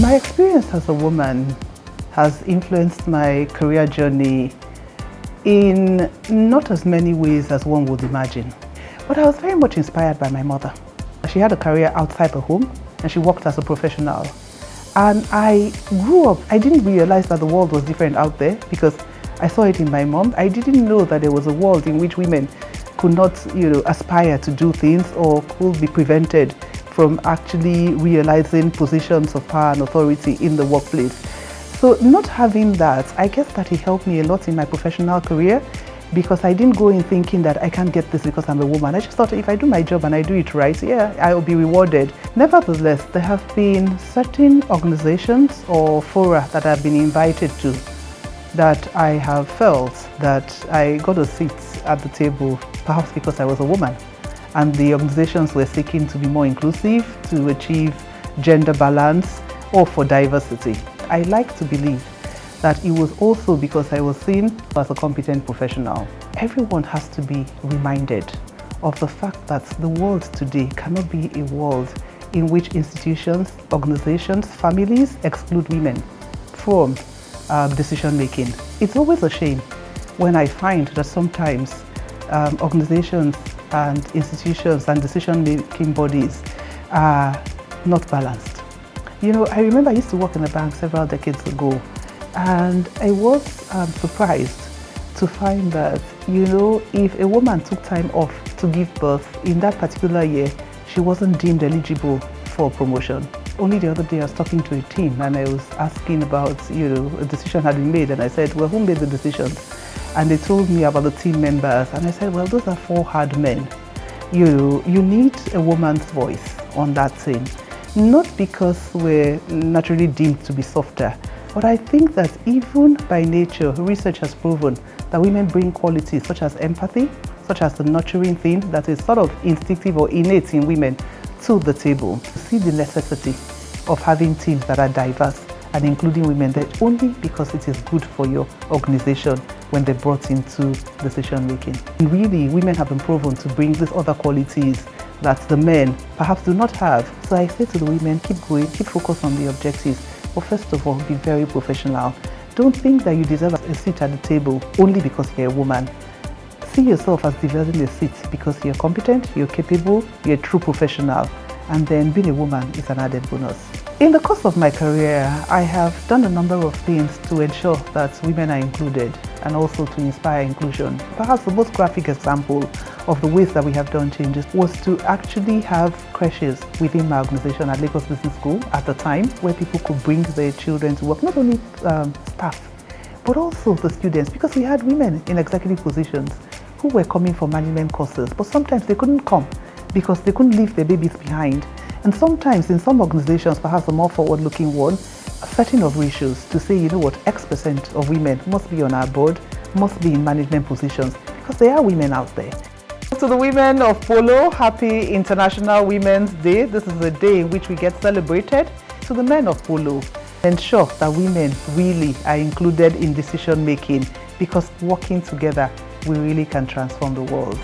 My experience as a woman has influenced my career journey in not as many ways as one would imagine. But I was very much inspired by my mother. She had a career outside the home and she worked as a professional. And I grew up, I didn't realize that the world was different out there because I saw it in my mom. I didn't know that there was a world in which women could not, aspire to do things or could be prevented from actually realizing positions of power and authority in the workplace. So not having that, I guess that it helped me a lot in my professional career because I didn't go in thinking that I can't get this because I'm a woman. I just thought if I do my job and I do it right, yeah, I will be rewarded. Nevertheless, there have been certain organizations or fora that I've been invited to that I have felt that I got a seat at the table, perhaps because I was a woman. And the organizations were seeking to be more inclusive, to achieve gender balance, or for diversity. I like to believe that it was also because I was seen as a competent professional. Everyone has to be reminded of the fact that the world today cannot be a world in which institutions, organizations, families exclude women from decision making. It's always a shame when I find that sometimes organizations and institutions and decision-making bodies are not balanced. I remember I used to work in a bank several decades ago, and I was surprised to find that, if a woman took time off to give birth in that particular year, she wasn't deemed eligible for promotion. Only the other day I was talking to a team and I was asking about, a decision had been made, and I said, well, who made the decision? And they told me about the team members, and I said, well, those are 4 hard men. You need a woman's voice on that thing. Not because we're naturally deemed to be softer, but I think that even by nature, research has proven that women bring qualities such as empathy, such as the nurturing thing that is sort of instinctive or innate in women to the table. See the necessity of having teams that are diverse and including women there only because it is good for your organization when they're brought into decision making. And really, women have been proven to bring these other qualities that the men perhaps do not have. So I say to the women, keep going, keep focused on the objectives, but first of all, be very professional. Don't think that you deserve a seat at the table only because you're a woman. See yourself as deserving a seat because you're competent, you're capable, you're a true professional, and then being a woman is an added bonus. In the course of my career, I have done a number of things to ensure that women are included and also to inspire inclusion. Perhaps the most graphic example of the ways that we have done changes was to actually have creches within my organization at Lagos Business School at the time, where people could bring their children to work, not only staff, but also the students, because we had women in executive positions who were coming for management courses, but sometimes they couldn't come because they couldn't leave their babies behind. And sometimes in some organizations, perhaps a more forward-looking one, setting of ratios to say, X% of women must be on our board, must be in management positions, because there are women out there. To the women of Polo, happy International Women's Day. This is a day in which we get celebrated. To the men of Polo, ensure that women really are included in decision making, because working together, we really can transform the world.